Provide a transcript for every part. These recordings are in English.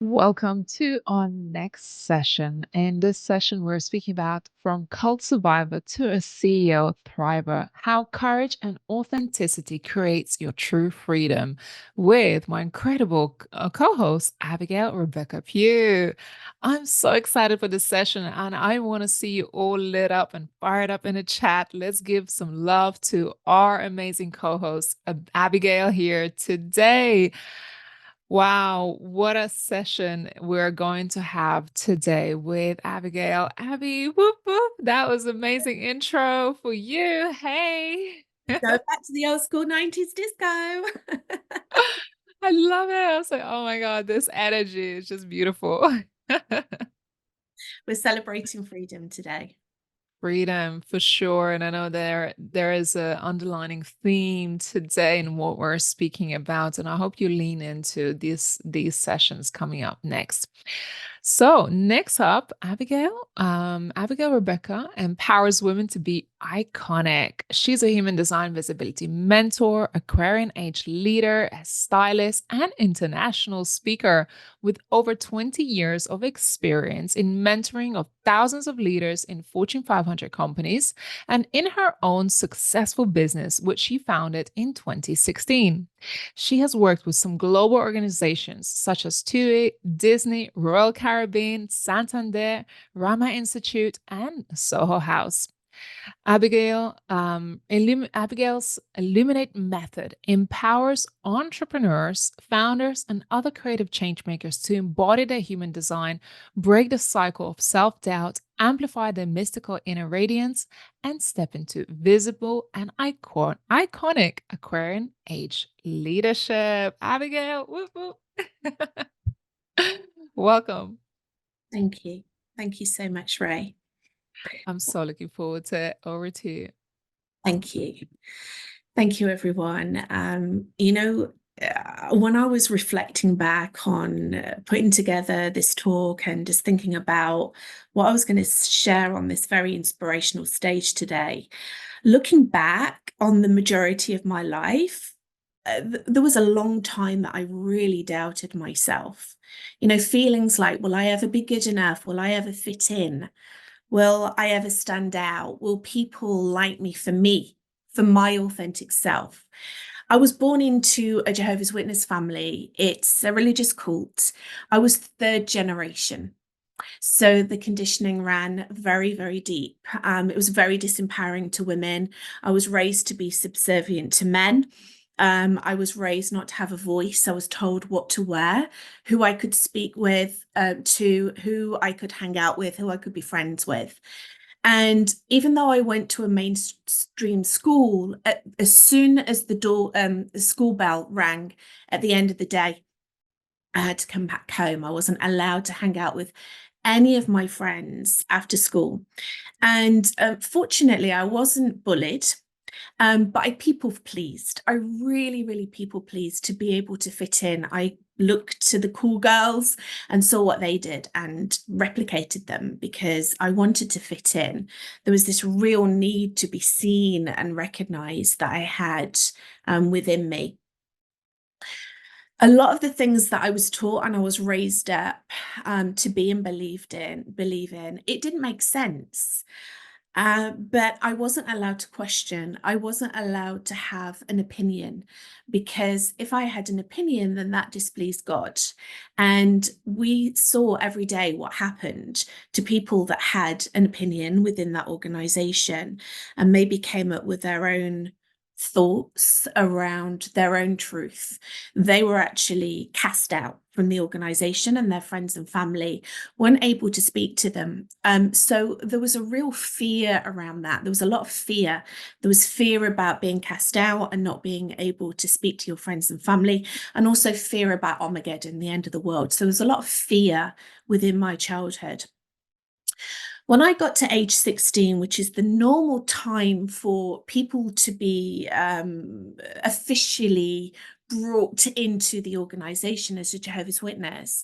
Welcome to our next session. In this session, we're speaking about from cult survivor to a CEO thriver, how courage and authenticity creates your true freedom with my incredible co-host, Abigail Rebecca Pugh. I'm so excited for this session and I want to see you all lit up and fired up in the chat. Let's give some love to our amazing co-host, Abigail here today. Wow, what a session we're going to have today with Abigail. Abby, whoop, whoop. That was amazing intro for you. Hey. Go back to the old school 90s disco. I love it. I was like, oh my God, this energy is just beautiful. We're celebrating freedom today. Freedom for sure. And I know there is a underlining theme today in what we're speaking about. And I hope you lean into these sessions coming up next. So next up, Abigail Rebecca empowers women to be iconic. She's a human design visibility mentor, Aquarian age leader, a stylist, and international speaker with over 20 years of experience in mentoring of thousands of leaders in Fortune 500 companies and in her own successful business, which she founded in 2016. She has worked with some global organizations such as TUI, Disney, Royal Caribbean, Santander, Rama Institute, and Soho House. Abigail's Illuminate method empowers entrepreneurs, founders, and other creative changemakers to embody their human design, break the cycle of self-doubt, amplify their mystical inner radiance, and step into visible and iconic Aquarian age leadership. Abigail, whoop, whoop. Welcome. Thank you. Thank you so much, Ray. I'm so looking forward to it. Over to you. Thank you. Thank you, everyone. When I was reflecting back on putting together this talk and just thinking about what I was going to share on this very inspirational stage today, looking back on the majority of my life, there was a long time that I really doubted myself. Feelings like, will I ever be good enough? Will I ever fit in? Will I ever stand out? Will people like me, for my authentic self? I was born into a Jehovah's Witness family. It's a religious cult. I was third generation. So the conditioning ran very, very deep. It was very disempowering to women. I was raised to be subservient to men. I was raised not to have a voice. I was told what to wear, who I could speak with, to who I could hang out with, who I could be friends with. And even though I went to a mainstream school, as soon as the school bell rang at the end of the day, I had to come back home. I wasn't allowed to hang out with any of my friends after school. And fortunately, I wasn't bullied. But I people pleased. I really, really people pleased to be able to fit in. I looked to the cool girls and saw what they did and replicated them because I wanted to fit in. There was this real need to be seen and recognized that I had within me. A lot of the things that I was taught and I was raised up to be and believe in, it didn't make sense. But I wasn't allowed to question. I wasn't allowed to have an opinion because if I had an opinion, then that displeased God. And we saw every day what happened to people that had an opinion within that organization and maybe came up with their own thoughts around their own truth. They were actually cast out from the organization and their friends and family weren't able to speak to them. So there was a real fear around that. There was a lot of fear. There was fear about being cast out and not being able to speak to your friends and family, and also fear about Armageddon, the end of the world. So there was a lot of fear within my childhood. When I got to age 16, which is the normal time for people to be officially brought into the organization as a Jehovah's Witness,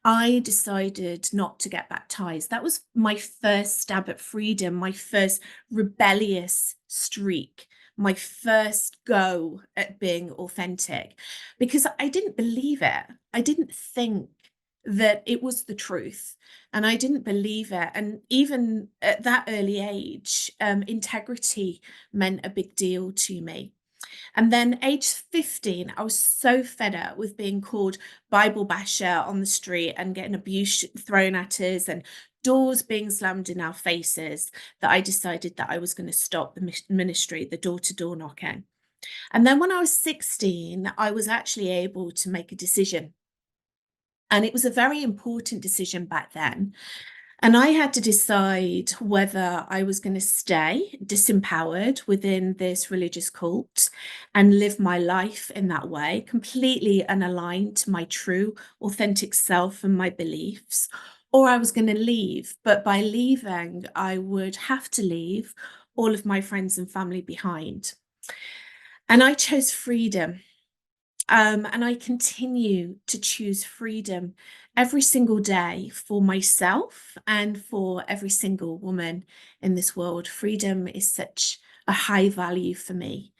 I decided not to get baptized. That was my first stab at freedom, my first rebellious streak, my first go at being authentic, because I didn't believe it. I didn't think that it was the truth. And I didn't believe it. And even at that early age, integrity meant a big deal to me. And then age 15, I was so fed up with being called Bible basher on the street and getting abuse thrown at us and doors being slammed in our faces that I decided that I was going to stop the ministry, the door-to-door knocking. And then when I was 16, I was actually able to make a decision. And it was a very important decision back then. And I had to decide whether I was going to stay disempowered within this religious cult and live my life in that way, completely unaligned to my true, authentic self and my beliefs, or I was going to leave. But by leaving, I would have to leave all of my friends and family behind. And I chose freedom. And I continue to choose freedom every single day for myself and for every single woman in this world. Freedom is such a high value for me.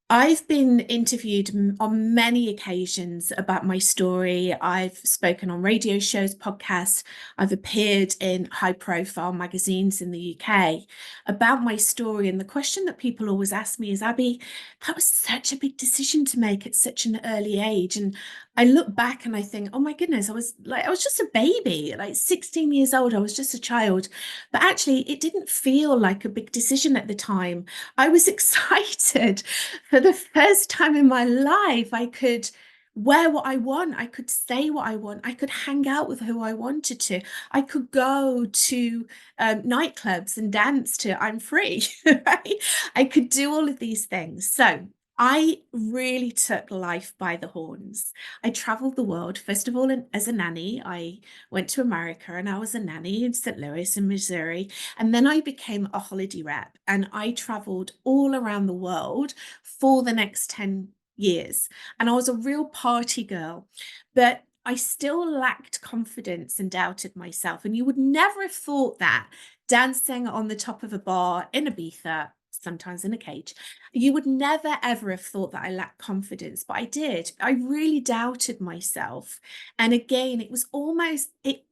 I've been interviewed on many occasions about my story. I've spoken on radio shows, podcasts. I've appeared in high-profile magazines in the UK about my story. And the question that people always ask me is, Abby, that was such a big decision to make at such an early age. And I look back and I think, oh my goodness, I was just a baby, like 16 years old. I was just a child. But actually, it didn't feel like a big decision at the time. I was excited. For the first time in my life, I could wear what I want. I could say what I want. I could hang out with who I wanted to. I could go to nightclubs and dance to I'm Free, right? I could do all of these things. So I really took life by the horns. I traveled the world, first of all, as a nanny. I went to America and I was a nanny in St. Louis in Missouri. And then I became a holiday rep and I traveled all around the world for the next 10 years. And I was a real party girl, but I still lacked confidence and doubted myself. And you would never have thought that dancing on the top of a bar in Ibiza, sometimes in a cage, you would never ever have thought that I lacked confidence, but I did. I really doubted myself. And again, it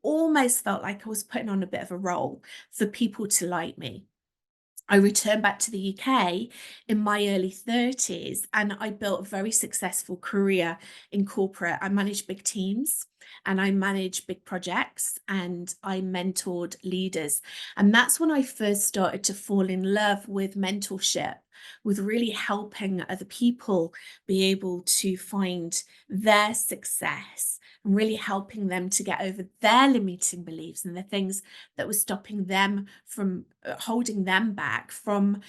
almost felt like I was putting on a bit of a role for people to like me. I returned back to the UK in my early 30s and I built a very successful career in corporate. I managed big teams and I managed big projects and I mentored leaders. And that's when I first started to fall in love with mentorship, with really helping other people be able to find their success and really helping them to get over their limiting beliefs and the things that were stopping them from holding them back from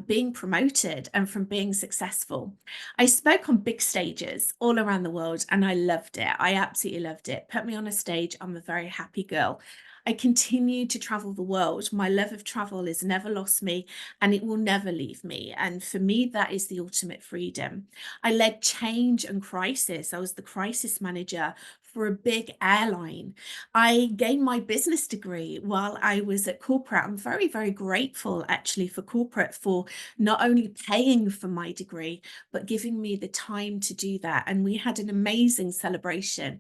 being promoted and from being successful. I spoke on big stages all around the world and I loved it. I absolutely loved it. Put me on a stage, I'm a very happy girl. I continue to travel the world. My love of travel has never lost me and it will never leave me. And for me, that is the ultimate freedom. I led change and crisis. I was the crisis manager for a big airline. I gained my business degree while I was at corporate. I'm very, very grateful actually for corporate for not only paying for my degree, but giving me the time to do that. And we had an amazing celebration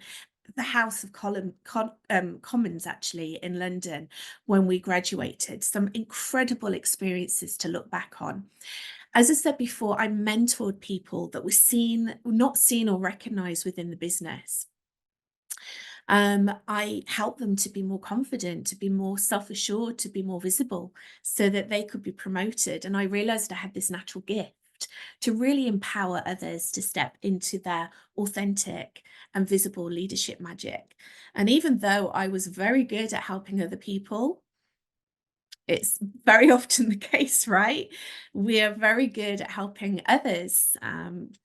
the House of Commons actually in London when we graduated. Some incredible experiences to look back on. As I said before, I mentored people that were not seen or recognized within the business. I helped them to be more confident, to be more self-assured, to be more visible so that they could be promoted. And I realized I had this natural gift to really empower others to step into their authentic and visible leadership magic. And even though I was very good at helping other people, it's very often the case, right? We are very good at helping others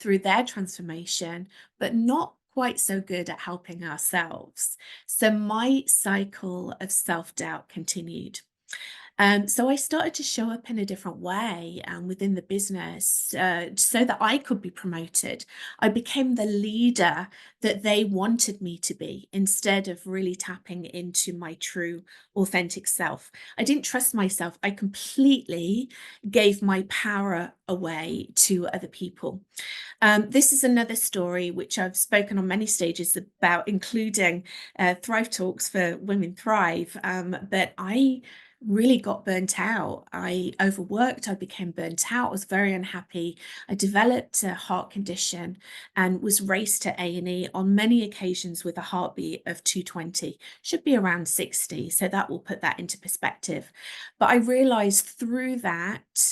through their transformation, but not quite so good at helping ourselves. So my cycle of self-doubt continued. So I started to show up in a different way within the business so that I could be promoted. I became the leader that they wanted me to be instead of really tapping into my true, authentic self. I didn't trust myself. I completely gave my power away to other people. This is another story which I've spoken on many stages about, including Thrive Talks for Women Thrive. But I really got burnt out. I overworked, I became burnt out, I was very unhappy. I developed a heart condition and was raced to A&E on many occasions with a heartbeat of 220, should be around 60. So that will put that into perspective. But I realized through that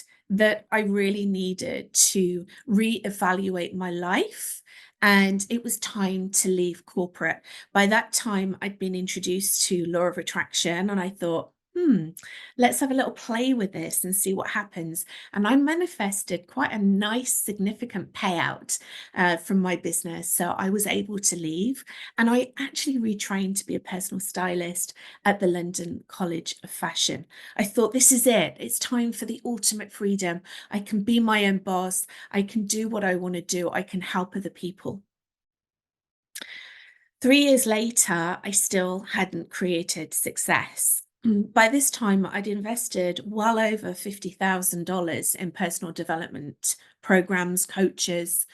I really needed to reevaluate my life. And it was time to leave corporate. By that time, I'd been introduced to law of attraction, and I thought, let's have a little play with this and see what happens. And I manifested quite a nice, significant payout from my business. So I was able to leave, and I actually retrained to be a personal stylist at the London College of Fashion. I thought, this is it. It's time for the ultimate freedom. I can be my own boss. I can do what I want to do. I can help other people. 3 years later, I still hadn't created success. By this time, I'd invested well over $50,000 in personal development programs, coaches,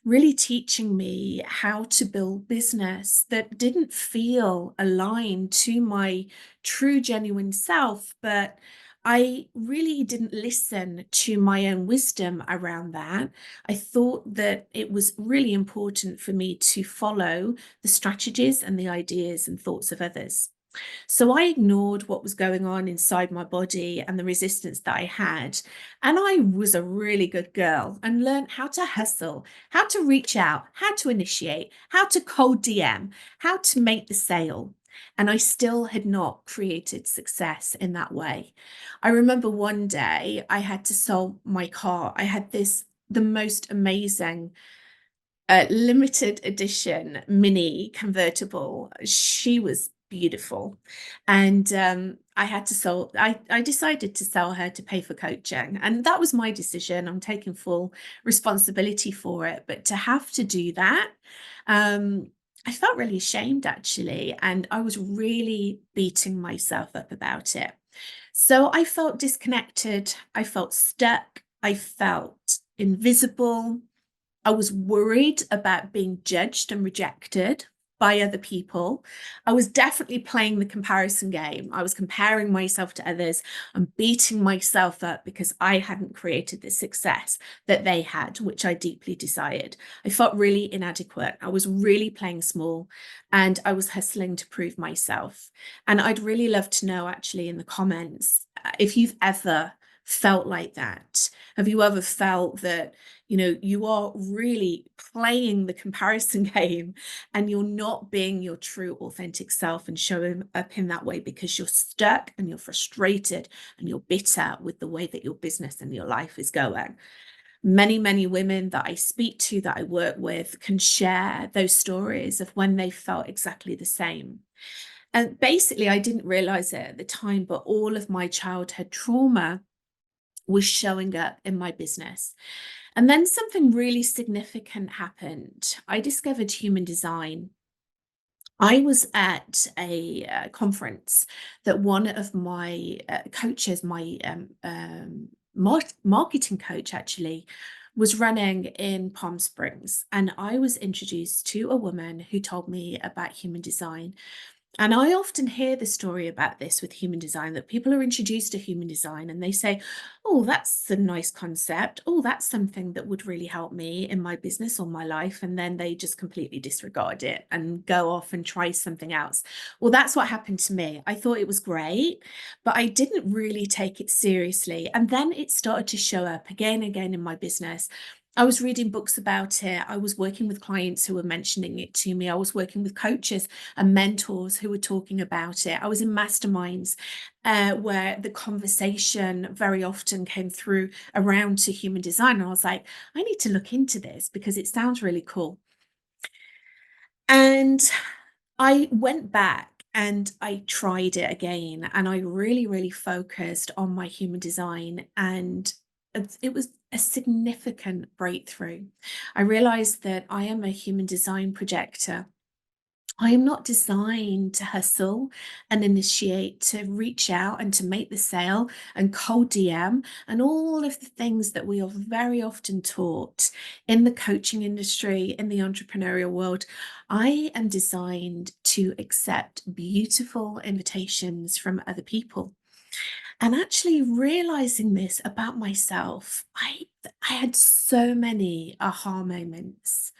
really teaching me how to build business that didn't feel aligned to my true, genuine self. But I really didn't listen to my own wisdom around that. I thought that it was really important for me to follow the strategies and the ideas and thoughts of others. So I ignored what was going on inside my body and the resistance that I had. And I was a really good girl and learned how to hustle, how to reach out, how to initiate, how to cold DM, how to make the sale. And I still had not created success in that way. I remember one day I had to sell my car. I had the most amazing limited edition mini convertible. She was beautiful. And I decided to sell her to pay for coaching. And that was my decision. I'm taking full responsibility for it. But to have to do that, I felt really ashamed actually. And I was really beating myself up about it. So I felt disconnected. I felt stuck. I felt invisible. I was worried about being judged and rejected by other people. I was definitely playing the comparison game. I was comparing myself to others and beating myself up because I hadn't created the success that they had, which I deeply desired. I felt really inadequate. I was really playing small and I was hustling to prove myself. And I'd really love to know actually in the comments if you've ever felt like that. Have you ever felt that you are really playing the comparison game and you're not being your true authentic self and showing up in that way because you're stuck and you're frustrated and you're bitter with the way that your business and your life is going? Many, many women that I speak to, that I work with, can share those stories of when they felt exactly the same. And basically, I didn't realize it at the time, but all of my childhood trauma was showing up in my business. And then something really significant happened. I discovered human design. I was at a conference that one of my coaches, my marketing coach actually, was running in Palm Springs. And I was introduced to a woman who told me about human design. And I often hear the story about this with human design, that people are introduced to human design and they say, oh, that's a nice concept. Oh, that's something that would really help me in my business or my life. And then they just completely disregard it and go off and try something else. Well, that's what happened to me. I thought it was great, but I didn't really take it seriously. And then it started to show up again and again in my business. I was reading books about it. I was working with clients who were mentioning it to me. I was working with coaches and mentors who were talking about it. I was in masterminds where the conversation very often came through around to human design. And I was like, I need to look into this because it sounds really cool. And I went back And I tried it again, and I really, really focused on my human design, and it was a significant breakthrough. I realized that I am a human design projector. I am not designed to hustle and initiate, to reach out and to make the sale and cold DM and all of the things that we are very often taught in the coaching industry, in the entrepreneurial world. I am designed to accept beautiful invitations from other people. And actually realizing this about myself, I had so many aha moments.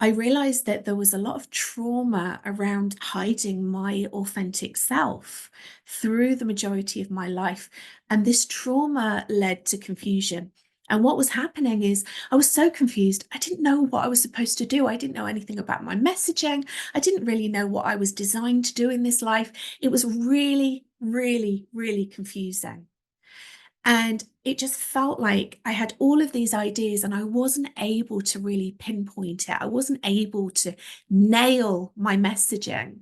I realized that there was a lot of trauma around hiding my authentic self through the majority of my life. And this trauma led to confusion. And what was happening is I was so confused. I didn't know what I was supposed to do. I didn't know anything about my messaging. I didn't really know what I was designed to do in this life. It was really, really, really confusing. And it just felt like I had all of these ideas and I wasn't able to really pinpoint it. I wasn't able to nail my messaging.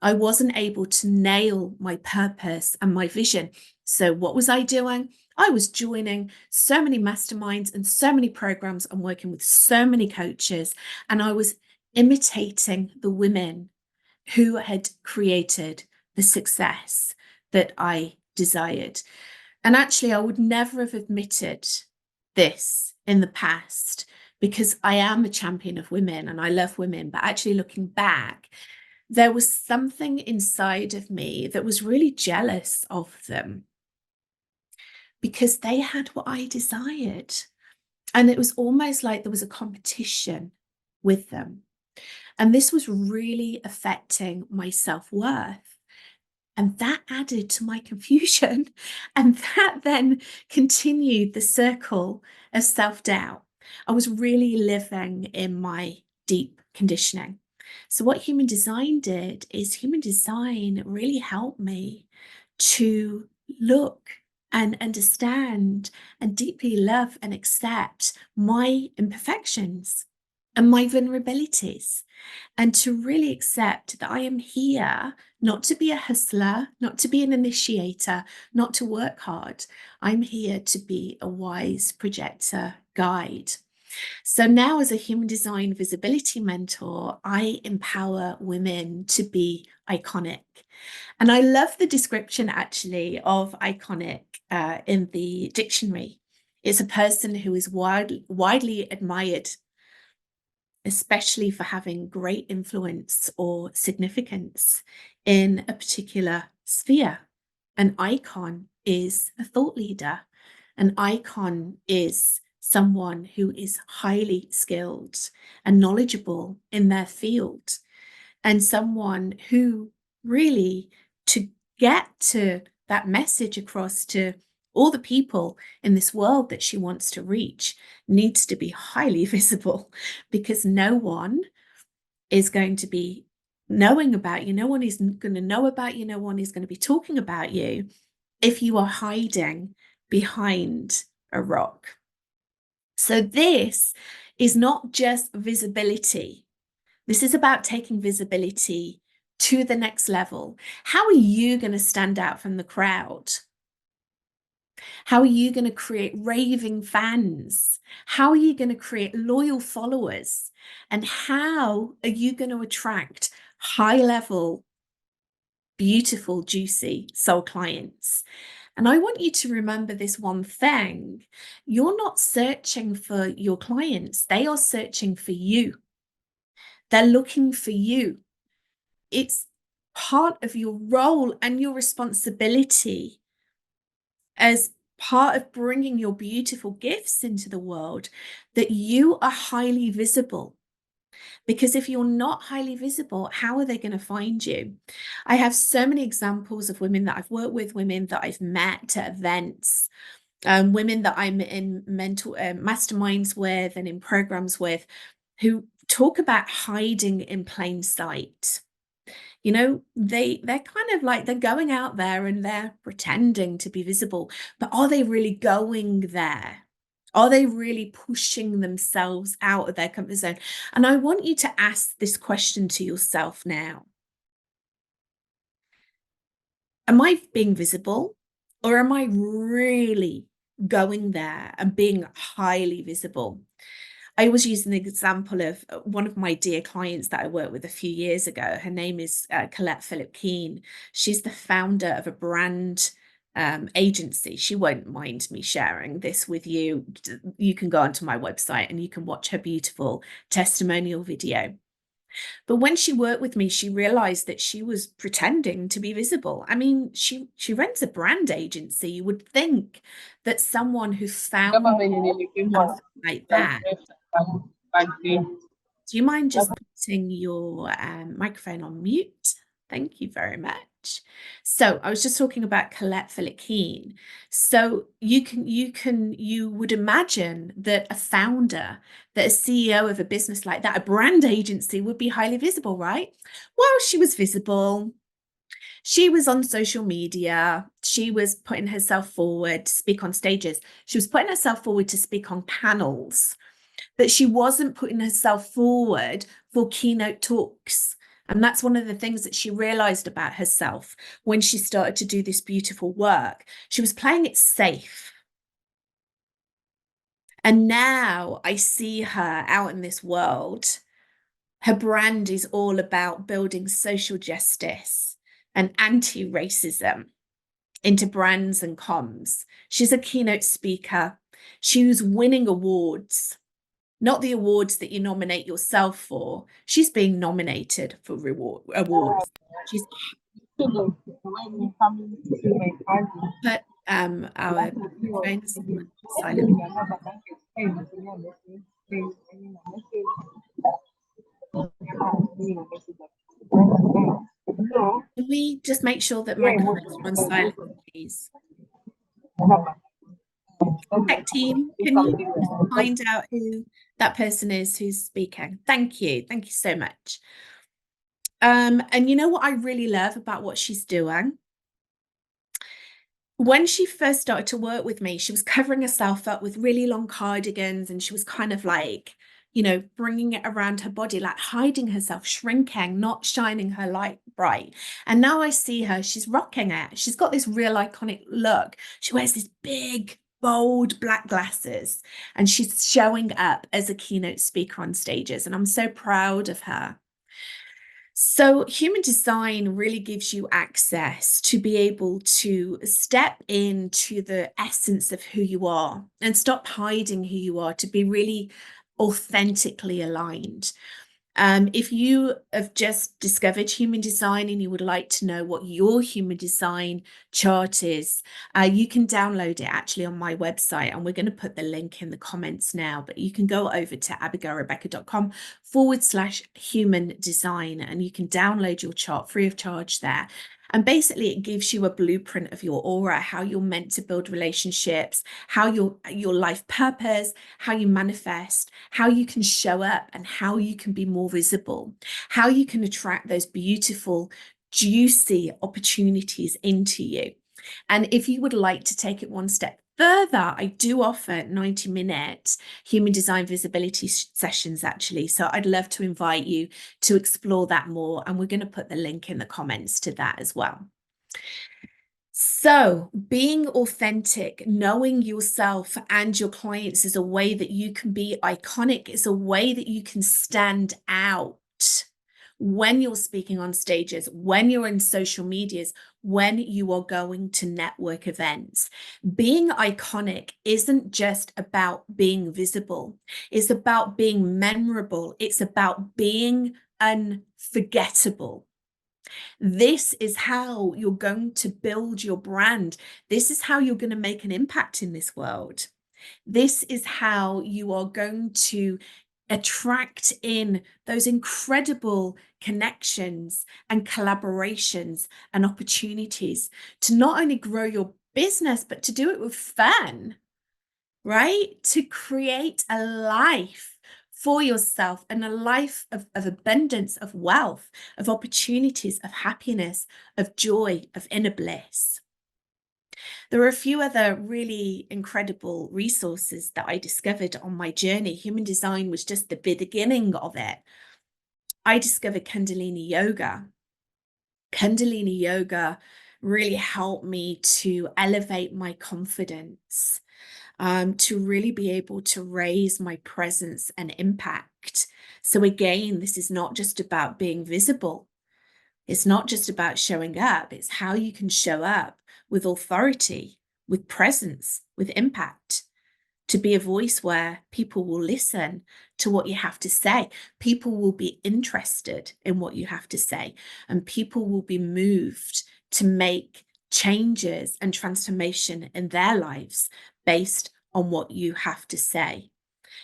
I wasn't able to nail my purpose and my vision. So, what was I doing? I was joining so many masterminds and so many programs and working with so many coaches. And I was imitating the women who had created the success that I desired. And actually, I would never have admitted this in the past because I am a champion of women and I love women. But actually, looking back, there was something inside of me that was really jealous of them because they had what I desired. And it was almost like there was a competition with them. And this was really affecting my self-worth. And that added to my confusion. And that then continued the circle of self-doubt. I was really living in my deep conditioning. So, what human design did is human design really helped me to look and understand and deeply love and accept my imperfections and my vulnerabilities, and to really accept that I am here not to be a hustler, not to be an initiator, not to work hard. I'm here to be a wise projector guide. So now, as a human design visibility mentor, I empower women to be iconic. And I love the description actually of iconic in the dictionary. It's a person who is widely admired, especially for having great influence or significance in a particular sphere. An icon is a thought leader. An icon is someone who is highly skilled and knowledgeable in their field, and someone who really, to get to that message across to all the people in this world that she wants to reach, needs to be highly visible, because no one is going to be knowing about you. No one is going to know about you. No one is going to be talking about you if you are hiding behind a rock. So this is not just visibility. This is about taking visibility to the next level. How are you going to stand out from the crowd? How are you going to create raving fans? How are you going to create loyal followers? And how are you going to attract high level, beautiful, juicy soul clients? And I want you to remember this one thing. You're not searching for your clients, they are searching for you. They're looking for you. It's part of your role and your responsibility as part of bringing your beautiful gifts into the world that you are highly visible. Because if you're not highly visible, how are they going to find you? I have so many examples of women that I've worked with, women that I've met at events, women that I'm in mental masterminds with and in programs with, who talk about hiding in plain sight. You know, they're kind of like they're going out there and they're pretending to be visible, but are they really going there? Are they really pushing themselves out of their comfort zone? And I want you to ask this question to yourself now. Am I being visible, or am I really going there and being highly visible? I always use an example of one of my dear clients that I worked with a few years ago. Her name is Colette Phillip Keane. She's the founder of a brand agency. She won't mind me sharing this with you. You can go onto my website and you can watch her beautiful testimonial video. But when she worked with me, she realized that she was pretending to be visible. I mean, she runs a brand agency. You would think that someone who found something like that. Do you mind just putting your microphone on mute? Thank you very much. So I was just talking about Colette Phillip Keane. So you would imagine that a founder, that a CEO of a business like that, a brand agency, would be highly visible, right? Well, she was visible. She was on social media. She was putting herself forward to speak on stages. She was putting herself forward to speak on panels, but she wasn't putting herself forward for keynote talks. And that's one of the things that she realized about herself when she started to do this beautiful work. She was playing it safe. And now I see her out in this world. Her brand is all about building social justice and anti-racism into brands and comms. She's a keynote speaker. She was winning awards. Not the awards that you nominate yourself for. She's being nominated for awards. She's put our microphones on silent. Can we just make sure that microphones are on silent, please? Tech team, can you find out who that person is who's speaking? Thank you. Thank you so much. And you know what I really love about what she's doing? When she first started to work with me, she was covering herself up with really long cardigans, and she was kind of like, you know, bringing it around her body, like hiding herself, shrinking, not shining her light bright. And now I see her, she's rocking it. She's got this real iconic look. She wears these big, bold black glasses, and she's showing up as a keynote speaker on stages. And I'm so proud of her. So human design really gives you access to be able to step into the essence of who you are and stop hiding who you are, to be really authentically aligned. If you have just discovered human design and you would like to know what your human design chart is, you can download it actually on my website, and we're going to put the link in the comments now, but you can go over to abigailrebecca.com/human design, and you can download your chart free of charge there. And basically, it gives you a blueprint of your aura, how you're meant to build relationships, how your life purpose, how you manifest, how you can show up, and how you can be more visible, how you can attract those beautiful, juicy opportunities into you. And if you would like to take it one step further, I do offer 90-minute human design visibility sessions, actually. So I'd love to invite you to explore that more. And we're going to put the link in the comments to that as well. So being authentic, knowing yourself and your clients is a way that you can be iconic. It's a way that you can stand out when you're speaking on stages, when you're in social medias, when you are going to network events. Being iconic isn't just about being visible. It's about being memorable. It's about being unforgettable. This is how you're going to build your brand. This is how you're going to make an impact in this world. This is how you are going to attract in those incredible connections and collaborations and opportunities to not only grow your business, but to do it with fun, right? To create a life for yourself, and a life of abundance, of wealth, of opportunities, of happiness, of joy, of inner bliss. There are a few other really incredible resources that I discovered on my journey. Human design was just the beginning of it. I discovered Kundalini Yoga. Kundalini Yoga really helped me to elevate my confidence, to really be able to raise my presence and impact. So again, this is not just about being visible. It's not just about showing up. It's how you can show up with authority, with presence, with impact, to be a voice where people will listen to what you have to say. People will be interested in what you have to say, and people will be moved to make changes and transformation in their lives based on what you have to say.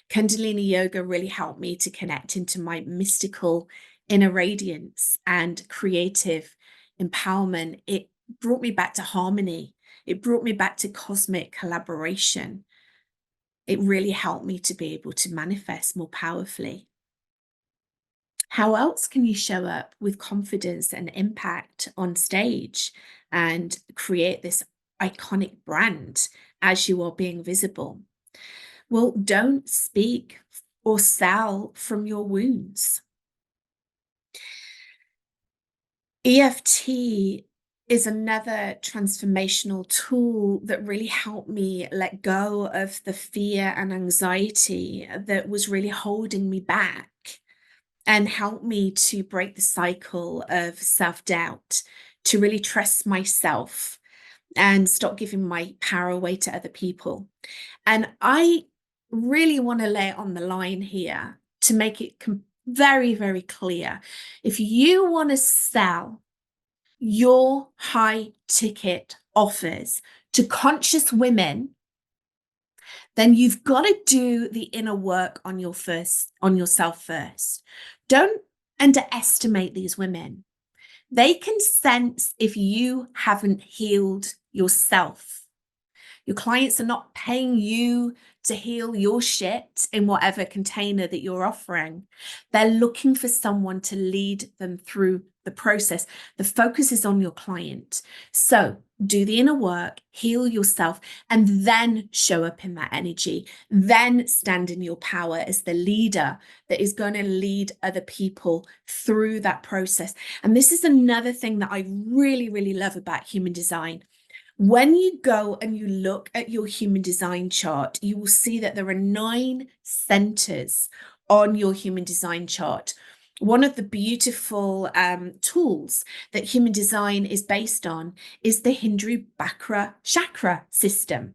Kundalini yoga really helped me to connect into my mystical inner radiance and creative empowerment. It brought me back to harmony. It brought me back to cosmic collaboration. It really helped me to be able to manifest more powerfully. How else can you show up with confidence and impact on stage and create this iconic brand as you are being visible? Well, don't speak or sell from your wounds. EFT is another transformational tool that really helped me let go of the fear and anxiety that was really holding me back, and helped me to break the cycle of self-doubt, to really trust myself and stop giving my power away to other people. And I really want to lay it on the line here to make it very, very clear. If you want to sell your high ticket offers to conscious women, then you've got to do the inner work on yourself first. Don't underestimate these women. They can sense if you haven't healed yourself. Your clients are not paying you to heal your shit in whatever container that you're offering. They're looking for someone to lead them through the process. The focus is on your client. So do the inner work, heal yourself, and then show up in that energy. Then stand in your power as the leader that is going to lead other people through that process. And this is another thing that I really, really love about human design. When you go and you look at your human design chart, you will see that there are 9 centers on your human design chart. One of the beautiful tools that human design is based on is the Hindu Bakra chakra system.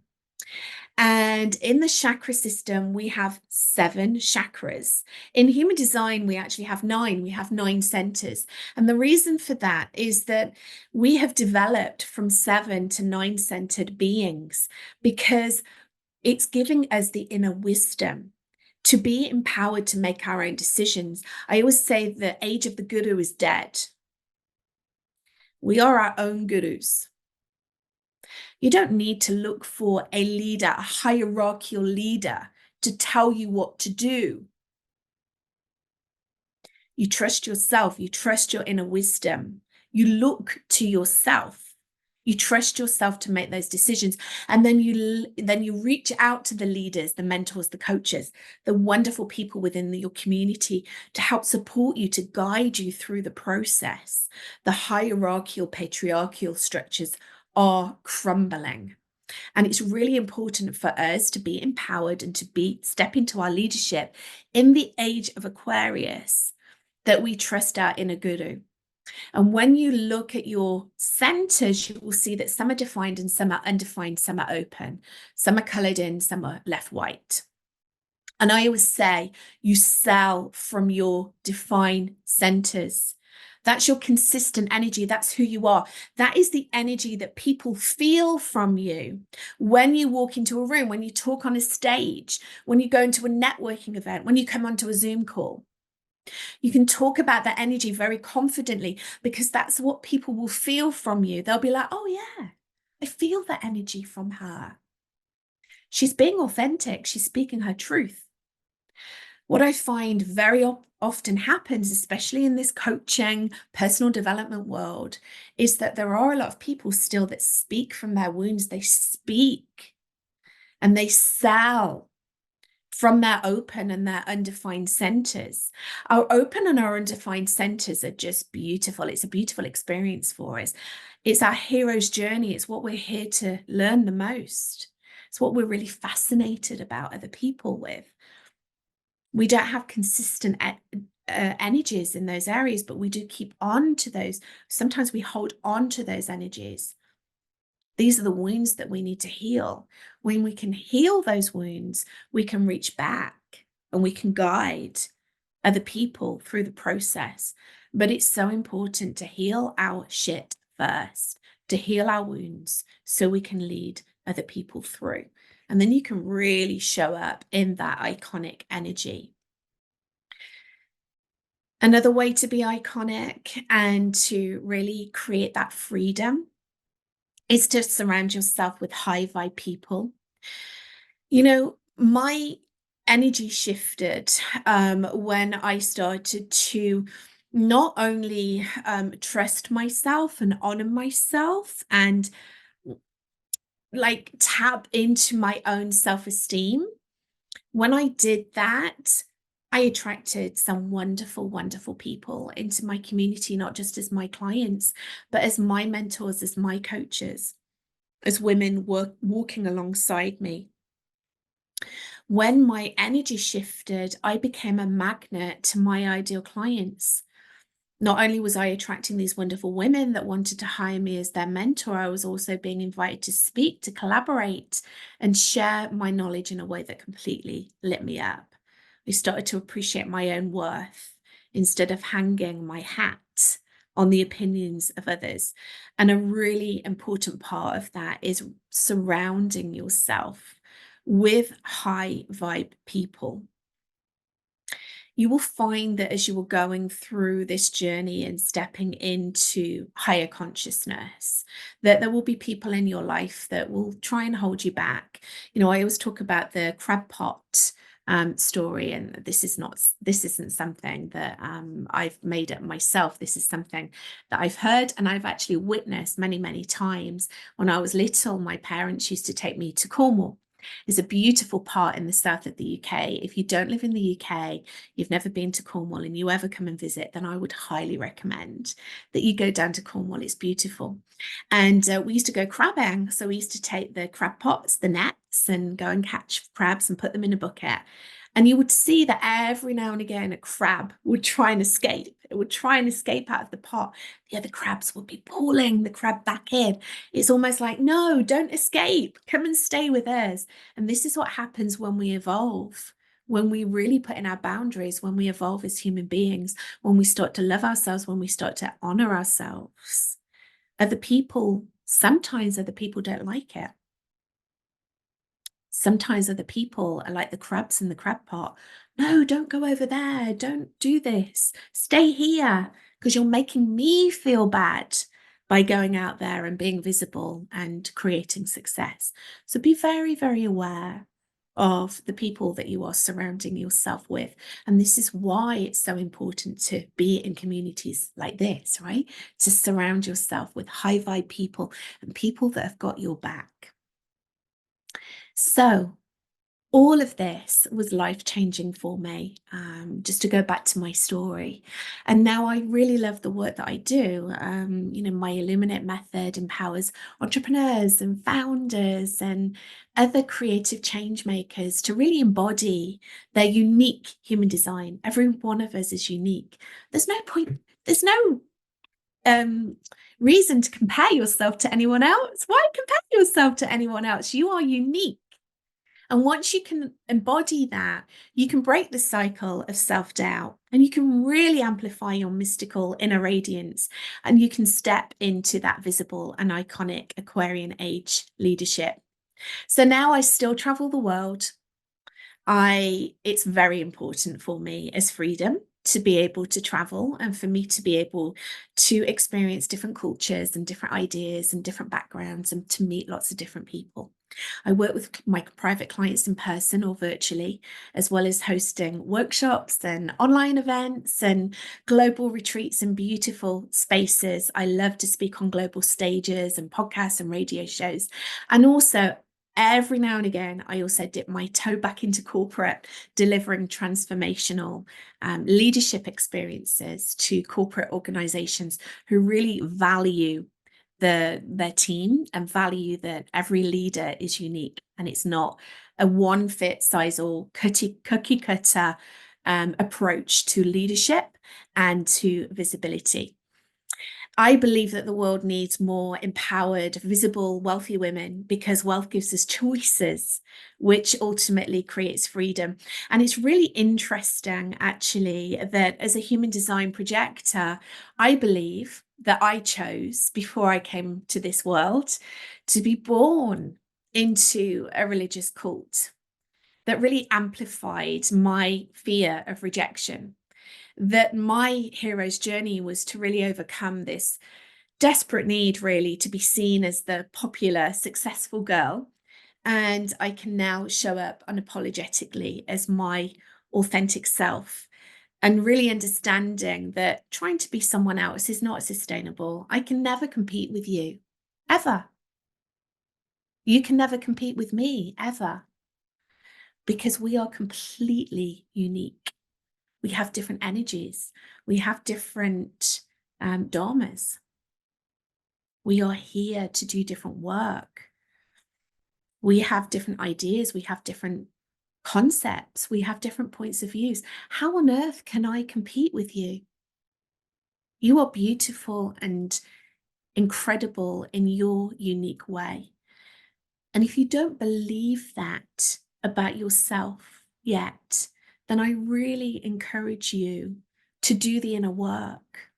And in the chakra system, we have 7 chakras. In human design, we actually have 9. We have 9 centers. And the reason for that is that we have developed from 7 to 9 centered beings because it's giving us the inner wisdom to be empowered to make our own decisions. I always say the age of the guru is dead. We are our own gurus. You don't need to look for a leader, a hierarchical leader, to tell you what to do. You trust yourself. You trust your inner wisdom. You look to yourself. You trust yourself to make those decisions. And then you reach out to the leaders, the mentors, the coaches, the wonderful people within your community to help support you, to guide you through the process. The hierarchical, patriarchal structures are crumbling. And it's really important for us to be empowered and to step into our leadership in the age of Aquarius, that we trust our inner guru. And when you look at your centers, you will see that some are defined and some are undefined, some are open, some are colored in, some are left white. And I always say you sell from your defined centers. That's your consistent energy. That's who you are. That is the energy that people feel from you when you walk into a room, when you talk on a stage, when you go into a networking event, when you come onto a Zoom call. You can talk about that energy very confidently because that's what people will feel from you. They'll be like, oh yeah, I feel that energy from her. She's being authentic. She's speaking her truth. What I find very often happens, especially in this coaching, personal development world, is that there are a lot of people still that speak from their wounds. They speak and they sell from their open and their undefined centers. Our open and our undefined centers are just beautiful. It's a beautiful experience for us. It's our hero's journey. It's what we're here to learn the most. It's what we're really fascinated about other people with. We don't have consistent energies in those areas, but we do keep on to those. Sometimes we hold on to those energies. These are the wounds that we need to heal. When we can heal those wounds, we can reach back and we can guide other people through the process. But it's so important to heal our shit first, to heal our wounds so we can lead other people through. And then you can really show up in that iconic energy. Another way to be iconic and to really create that freedom is to surround yourself with high vibe people. You know, my energy shifted when I started to not only trust myself and honor myself and like tap into my own self-esteem. When I did that, I attracted some wonderful, wonderful people into my community, not just as my clients, but as my mentors, as my coaches, as women walking alongside me. When my energy shifted, I became a magnet to my ideal clients. Not only was I attracting these wonderful women that wanted to hire me as their mentor, I was also being invited to speak, to collaborate, and share my knowledge in a way that completely lit me up. I started to appreciate my own worth instead of hanging my hat on the opinions of others. And a really important part of that is surrounding yourself with high vibe people. You will find that as you are going through this journey and stepping into higher consciousness, that there will be people in your life that will try and hold you back. You know, I always talk about the crab pot story, and this isn't something that I've made up myself. This is something that I've heard and I've actually witnessed many, many times. When I was little, my parents used to take me to Cornwall. It's a beautiful part in the south of the UK. If you don't live in the UK, you've never been to Cornwall, and you ever come and visit, then I would highly recommend that you go down to Cornwall. It's beautiful. And we used to go crabbing. So we used to take the crab pots, the nets, and go and catch crabs and put them in a bucket. And you would see that every now and again, a crab would try and escape. It would try and escape out of the pot. The other crabs would be pulling the crab back in. It's almost like, no, don't escape. Come and stay with us. And this is what happens when we evolve, when we really put in our boundaries, when we evolve as human beings, when we start to love ourselves, when we start to honor ourselves. Sometimes other people don't like it. Sometimes other people are like the crabs in the crab pot. No, don't go over there. Don't do this. Stay here because you're making me feel bad by going out there and being visible and creating success. So be very, very aware of the people that you are surrounding yourself with. And this is why it's so important to be in communities like this, right? To surround yourself with high vibe people and people that have got your back. So all of this was life-changing for me, just to go back to my story. And now I really love the work that I do. You know, my Illuminate method empowers entrepreneurs and founders and other creative change makers to really embody their unique human design. Every one of us is unique. There's no point, there's no reason to compare yourself to anyone else. Why compare yourself to anyone else? You are unique. And once you can embody that, you can break the cycle of self-doubt and you can really amplify your mystical inner radiance, and you can step into that visible and iconic Aquarian age leadership. So now I still travel the world. It's very important for me as freedom to be able to travel and for me to be able to experience different cultures and different ideas and different backgrounds and to meet lots of different people. I work with my private clients in person or virtually, as well as hosting workshops and online events and global retreats in beautiful spaces. I love to speak on global stages and podcasts and radio shows. And also, every now and again, I also dip my toe back into corporate, delivering transformational leadership experiences to corporate organizations who really value their team and value that every leader is unique and it's not a one fit size all cookie cutter approach to leadership and to visibility. I believe that the world needs more empowered, visible, wealthy women because wealth gives us choices, which ultimately creates freedom. And it's really interesting, actually, that as a human design projector, I believe that I chose, before I came to this world, to be born into a religious cult that really amplified my fear of rejection. That my hero's journey was to really overcome this desperate need, really, to be seen as the popular, successful girl. And I can now show up unapologetically as my authentic self and really understanding that trying to be someone else is not sustainable. I can never compete with you, ever. You can never compete with me, ever, because we are completely unique. We have different energies. We have different dharmas. We are here to do different work. We have different ideas. We have different concepts. We have different points of views. How on earth can I compete with you? You are beautiful and incredible in your unique way. And if you don't believe that about yourself yet, then I really encourage you to do the inner work,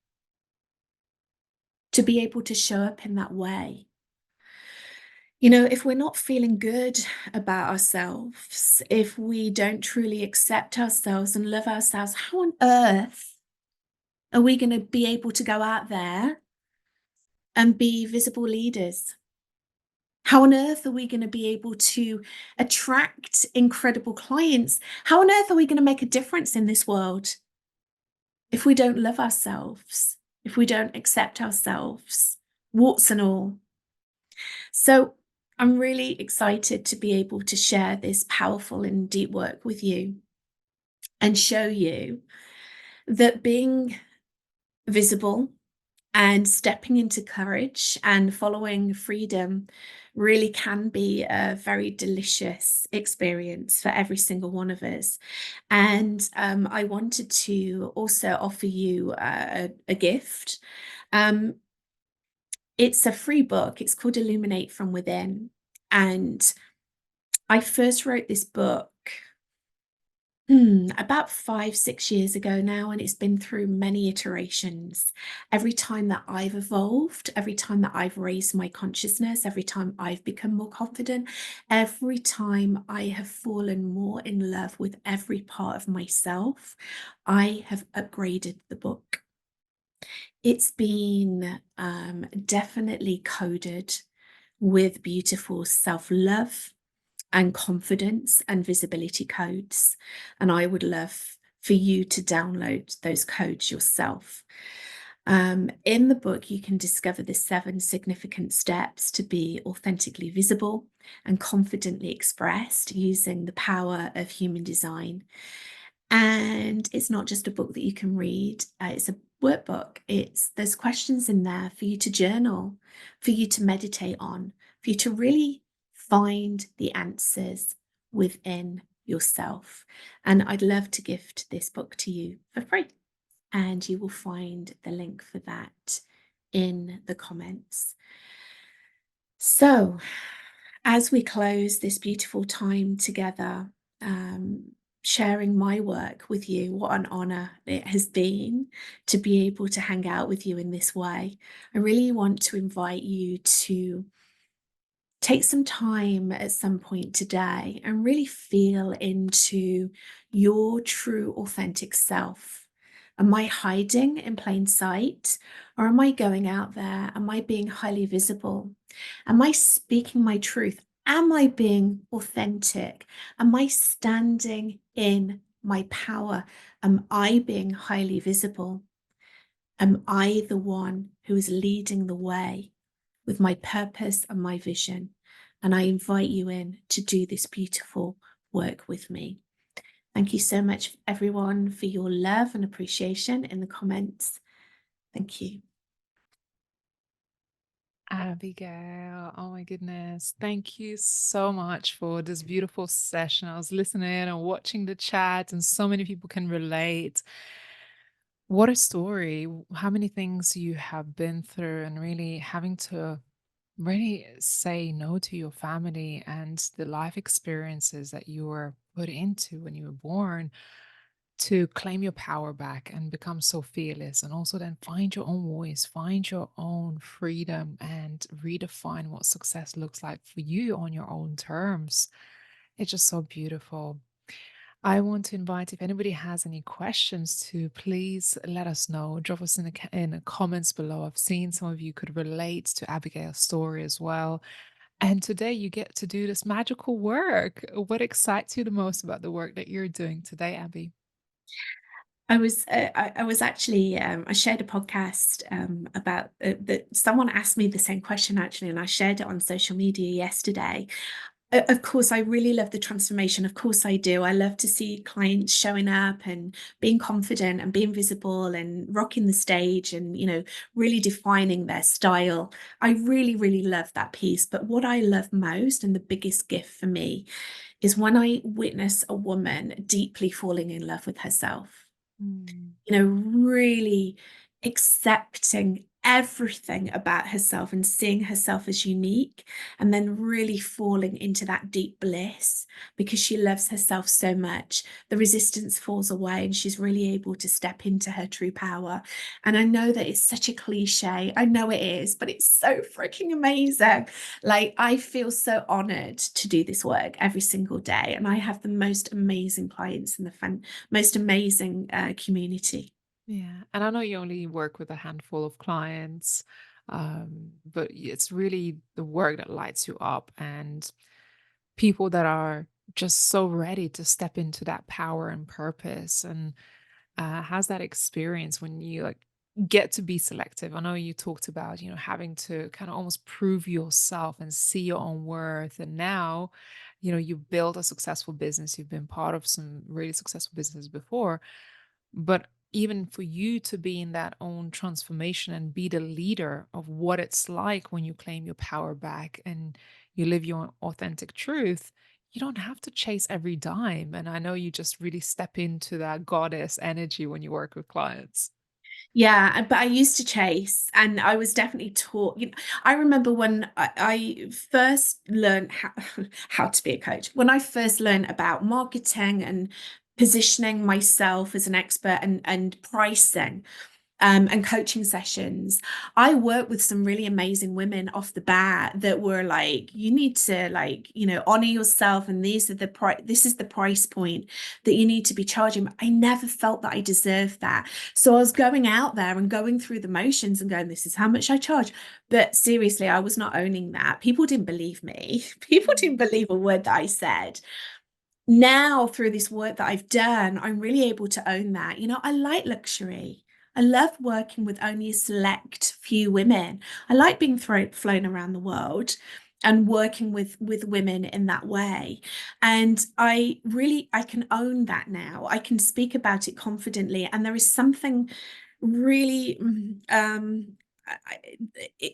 to be able to show up in that way. You know, if we're not feeling good about ourselves, if we don't truly accept ourselves and love ourselves, how on earth are we going to be able to go out there and be visible leaders? How on earth are we going to be able to attract incredible clients? How on earth are we going to make a difference in this world if we don't love ourselves, if we don't accept ourselves, warts and all? So I'm really excited to be able to share this powerful and deep work with you and show you that being visible and stepping into courage and following freedom really can be a very delicious experience for every single one of us. And I wanted to also offer you a gift. It's a free book. It's called Illuminate from Within. And I first wrote this book about 5, 6 years ago now, and it's been through many iterations. Every time that I've evolved, every time that I've raised my consciousness, every time I've become more confident, every time I have fallen more in love with every part of myself, I have upgraded the book. It's been definitely coded with beautiful self-love and confidence and visibility codes. And I would love for you to download those codes yourself. In the book, you can discover the 7 significant steps to be authentically visible and confidently expressed using the power of human design. And it's not just a book that you can read, it's a workbook. There's questions in there for you to journal, for you to meditate on, for you to really find the answers within yourself. And I'd love to gift this book to you for free. And you will find the link for that in the comments. So, as we close this beautiful time together, sharing my work with you, what an honor it has been to be able to hang out with you in this way. I really want to invite you to take some time at some point today and really feel into your true authentic self. Am I hiding in plain sight, or am I going out there? Am I being highly visible? Am I speaking my truth? Am I being authentic? Am I standing in my power? Am I being highly visible? Am I the one who is leading the way with my purpose and my vision? And I invite you in to do this beautiful work with me. Thank you so much, everyone, for your love and appreciation in the comments. Thank you. Abigail, oh my goodness. Thank you so much for this beautiful session. I was listening and watching the chat, and so many people can relate. What a story. How many things you have been through, and really having to really say no to your family and the life experiences that you were put into when you were born to claim your power back and become so fearless, and also then find your own voice, find your own freedom, and redefine what success looks like for you on your own terms. It's just so beautiful. I want to invite, if anybody has any questions, to please let us know. Drop us in the comments below. I've seen some of you could relate to Abigail's story as well. And today you get to do this magical work. What excites you the most about the work that you're doing today, Abby? I was actually I shared a podcast about that. Someone asked me the same question actually, and I shared it on social media yesterday. Of course, I really love the transformation. Of course, I do. I love to see clients showing up and being confident and being visible and rocking the stage and, really defining their style. I really, really love that piece. But what I love most and the biggest gift for me is when I witness a woman deeply falling in love with herself, Mm. really accepting everything about herself and seeing herself as unique, and then really falling into that deep bliss because she loves herself so much. The resistance falls away and she's really able to step into her true power. And I know that it's such a cliche. I know it is, but it's so freaking amazing. Like, I feel so honored to do this work every single day. And I have the most amazing clients and the most amazing community. Yeah, and I know you only work with a handful of clients, but it's really the work that lights you up, and people that are just so ready to step into that power and purpose, and has that experience when you like get to be selective. I know you talked about, having to kind of almost prove yourself and see your own worth, and now, you build a successful business. You've been part of some really successful businesses before, but even for you to be in that own transformation and be the leader of what it's like when you claim your power back and you live your authentic truth, you don't have to chase every dime. And I know you just really step into that goddess energy when you work with clients. Yeah, but I used to chase, and I was definitely taught. I remember when I first learned how to be a coach. When I first learned about marketing and positioning myself as an expert and pricing, and coaching sessions, I worked with some really amazing women off the bat that were like, you need to, like, honor yourself, and this is the price point that you need to be charging. But I never felt that I deserved that. So I was going out there and going through the motions and going, this is how much I charge. But seriously, I was not owning that. People didn't believe me. People didn't believe a word that I said. Now, through this work that I've done, I'm really able to own that. I like luxury. I love working with only a select few women. I like being flown around the world and working with women in that way. And I can own that now. I can speak about it confidently. And there is something really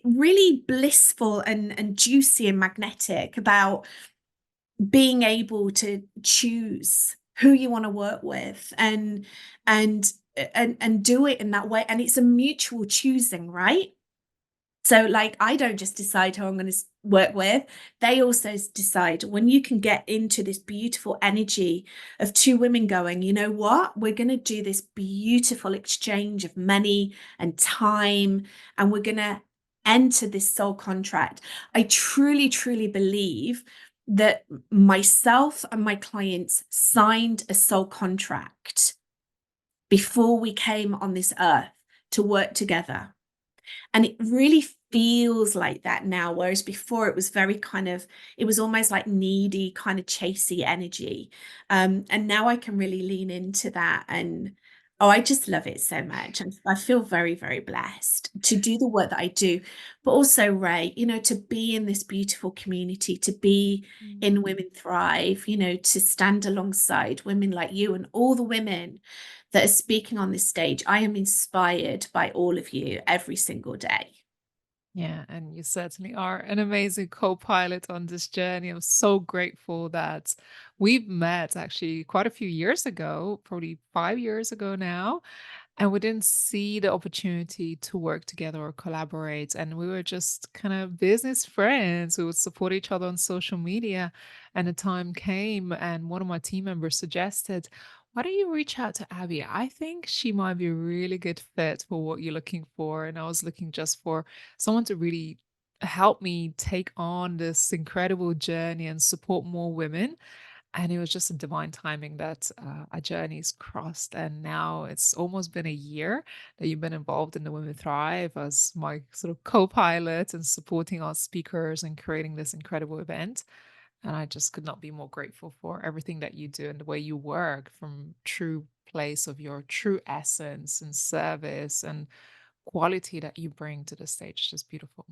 really blissful and juicy and magnetic about being able to choose who you want to work with and and do it in that way. And it's a mutual choosing, right? So, like, I don't just decide who I'm going to work with. They also decide. When you can get into this beautiful energy of two women going, you know what, we're going to do this beautiful exchange of money and time, and we're going to enter this soul contract. I truly, truly believe that myself and my clients signed a soul contract before we came on this earth to work together. And it really feels like that now, whereas before it was very it was almost like needy, kind of chasey energy. And now I can really lean into that. And Oh, I just love it so much. And I feel very, very blessed to do the work that I do, but also, Ray, to be in this beautiful community, to be Mm. in Women Thrive, to stand alongside women like you and all the women that are speaking on this stage. I am inspired by all of you every single day. Yeah, and you certainly are an amazing co-pilot on this journey. I'm so grateful that we've met actually quite a few years ago, probably 5 years ago now. And we didn't see the opportunity to work together or collaborate. And we were just kind of business friends. We would support each other on social media. And the time came, and one of my team members suggested, why don't you reach out to Abby? I think she might be a really good fit for what you're looking for. And I was looking just for someone to really help me take on this incredible journey and support more women. And it was just a divine timing that our journeys crossed. And now it's almost been a year that you've been involved in the Women Thrive as my sort of co pilot and supporting our speakers and creating this incredible event. And I just could not be more grateful for everything that you do and the way you work from true place of your true essence and service and quality that you bring to the stage. It's just beautiful.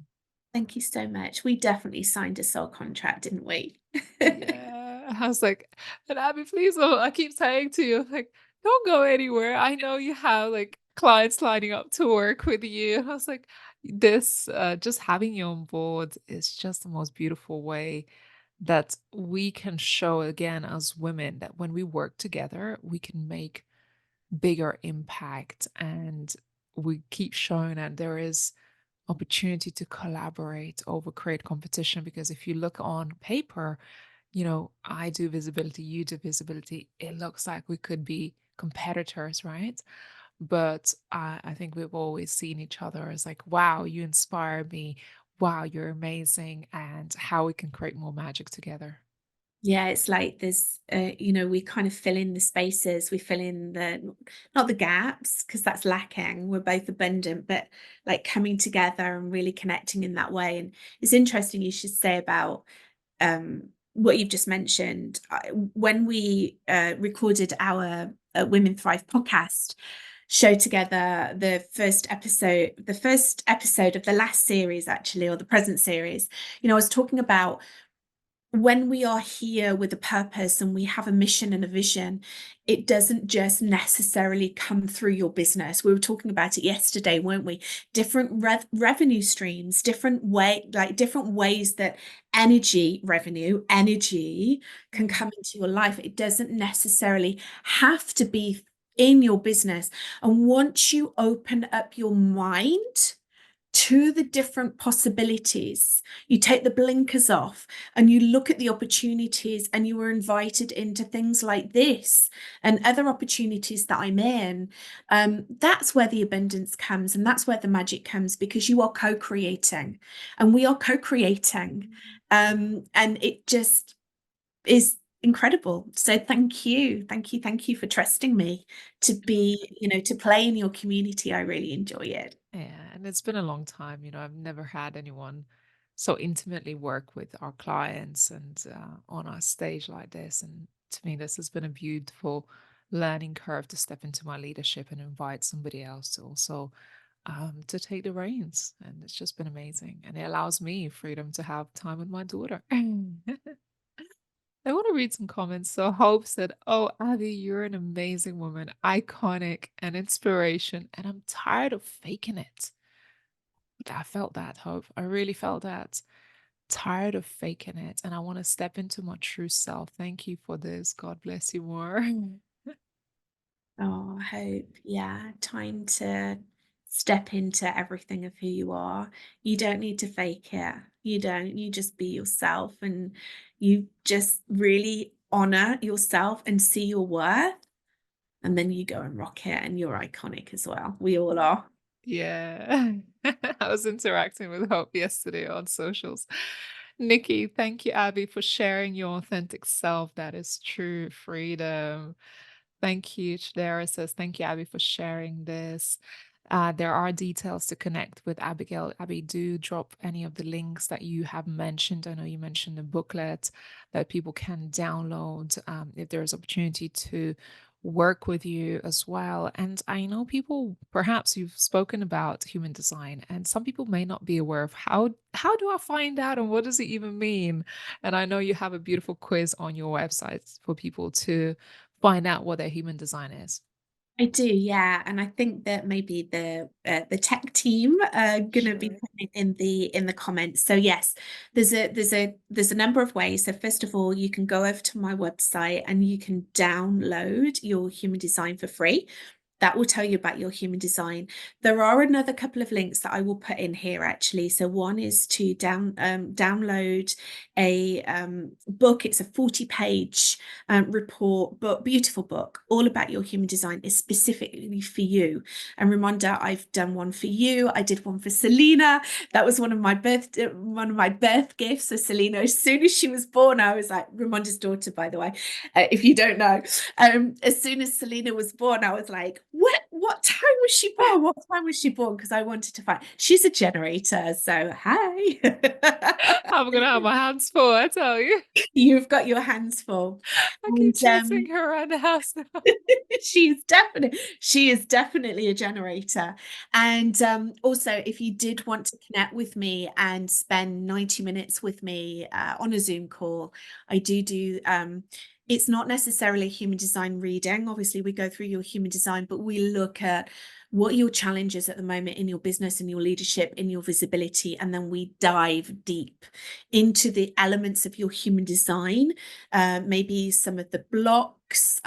Thank you so much. We definitely signed a soul contract, didn't we? Yeah. I was like, and Abby, please, oh, I keep saying to you, like, don't go anywhere. I know you have like clients lining up to work with you. I was like, this, just having you on board is just the most beautiful way that we can show again as women that when we work together, we can make bigger impact and we keep showing that there is opportunity to collaborate over create competition because if you look on paper, I do visibility, you do visibility. It looks like we could be competitors, right? But I think we've always seen each other as like, wow, you inspire me. Wow, you're amazing. And how we can create more magic together. Yeah, it's like there's, we kind of fill in the spaces, we fill in not the gaps, because that's lacking. We're both abundant, but like coming together and really connecting in that way. And it's interesting you should say about what you've just mentioned. When we recorded our Women Thrive podcast show together, the first episode of the last series, actually, or the present series, I was talking about when we are here with a purpose and we have a mission and a vision, it doesn't just necessarily come through your business. We were talking about it yesterday, weren't we? Different revenue streams, different ways that energy can Mm. come into your life. It doesn't necessarily have to be in your business. And once you open up your mind to the different possibilities. You take the blinkers off and you look at the opportunities, and you were invited into things like this and other opportunities that I'm in. That's where the abundance comes, and that's where the magic comes, because you are co-creating and we are co-creating. And it just is incredible. So thank you. Thank you. Thank you for trusting me to to play in your community. I really enjoy it. Yeah, and it's been a long time. I've never had anyone so intimately work with our clients and on our stage like this. And to me, this has been a beautiful learning curve to step into my leadership and invite somebody else to also to take the reins. And it's just been amazing. And it allows me freedom to have time with my daughter. I want to read some comments. So Hope said, oh, Abby, you're an amazing woman, iconic and inspiration. And I'm tired of faking it. I felt that, Hope. I really felt that. Tired of faking it. And I want to step into my true self. Thank you for this. God bless you more. Oh, hope. Yeah, time to step into everything of who you are. You don't need to fake it. You don't. You just be yourself, and you just really honor yourself and see your worth. And then you go and rock it, and you're iconic as well. We all are. Yeah. I was interacting with Hope yesterday on socials. Nikki, thank you, Abby, for sharing your authentic self. That is true freedom. Thank you. Chidera says, thank you, Abby, for sharing this. There are details to connect with Abigail. Abby, do drop any of the links that you have mentioned. I know you mentioned the booklet that people can download if there's opportunity to work with you as well. And I know people, perhaps you've spoken about human design, and some people may not be aware of how do I find out and what does it even mean? And I know you have a beautiful quiz on your website for people to find out what their human design is. I do, yeah, and I think that maybe the tech team are gonna be Sure. putting it in the comments. So yes, there's a number of ways. So first of all, you can go over to my website and you can download your human design for free. That will tell you about your human design. There are another couple of links that I will put in here actually. So one is to download a book. It's a 40-page report, but beautiful book, all about your human design is specifically for you. And Ramonda, I've done one for you. I did one for Selena. That was one of my birth gifts. So Selena, as soon as she was born, I was like, Ramonda's daughter, by the way, if you don't know, as soon as Selena was born, I was like, what time was she born? What time was she born? Because I wanted to find. She's a generator, so hi. I'm gonna have my hands full, I tell you. You've got your hands full. I keep And chasing her around the house now. she is definitely a generator. And also, if you did want to connect with me and spend 90 minutes with me on a Zoom call, I do it's not necessarily a human design reading. Obviously, we go through your human design, but we look at what your challenges at the moment in your business, in your leadership, in your visibility, and then we dive deep into the elements of your human design, maybe some of the blocks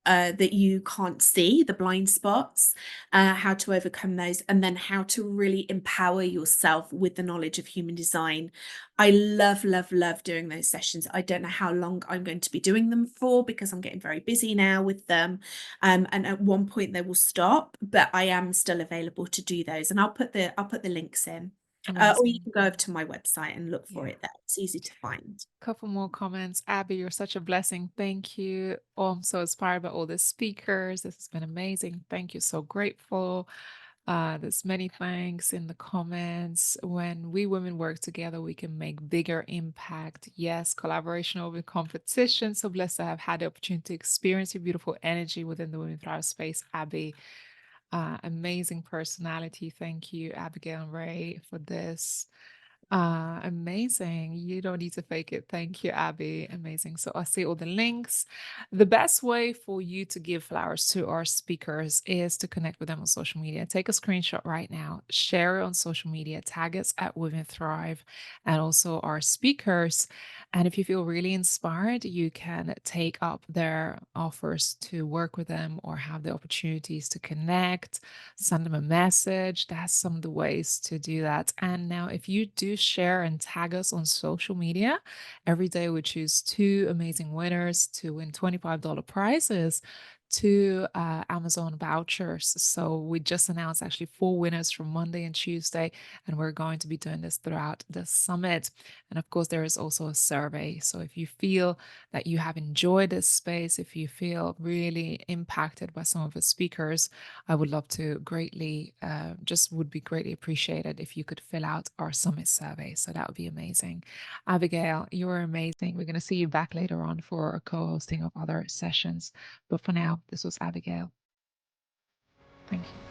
that you can't see, the blind spots, how to overcome those, and then how to really empower yourself with the knowledge of human design. I love, love, love doing those sessions. I don't know how long I'm going to be doing them for because I'm getting very busy now with them. And at one point they will stop, but I am still available to do those. And I'll put the links in. Or you Amazing. can go over to my website and look for Yeah. it there. It's easy to find. Couple more comments. Abby, you're such a blessing. Thank you. Oh, I'm so inspired by all the speakers. This has been amazing. Thank you. So grateful. There's many thanks in the comments. When we women work together, we can make bigger impact. Yes, collaboration over competition. So blessed to have had the opportunity to experience your beautiful energy within the Women Thrive space, Abby. Amazing personality. Thank you, Abigail and Ray, for this. Amazing. You don't need to fake it. Thank you, Abby. Amazing. So I see all the links. The best way for you to give flowers to our speakers is to connect with them on social media. Take a screenshot right now, share it on social media, tag us at Women Thrive and also our speakers. And if you feel really inspired, you can take up their offers to work with them or have the opportunities to connect, send them a message. That's some of the ways to do that. And now, if you do share and tag us on social media, every day we choose two amazing winners to win $25 prizes. Two Amazon vouchers. So we just announced actually four winners from Monday and Tuesday, and we're going to be doing this throughout the summit. And of course, there is also a survey. So if you feel that you have enjoyed this space, if you feel really impacted by some of the speakers, I would love to greatly, just would be greatly appreciated if you could fill out our summit survey. So that would be amazing. Abigail, you are amazing. We're going to see you back later on for co hosting of other sessions. But for now, this was Abigail. Thank you.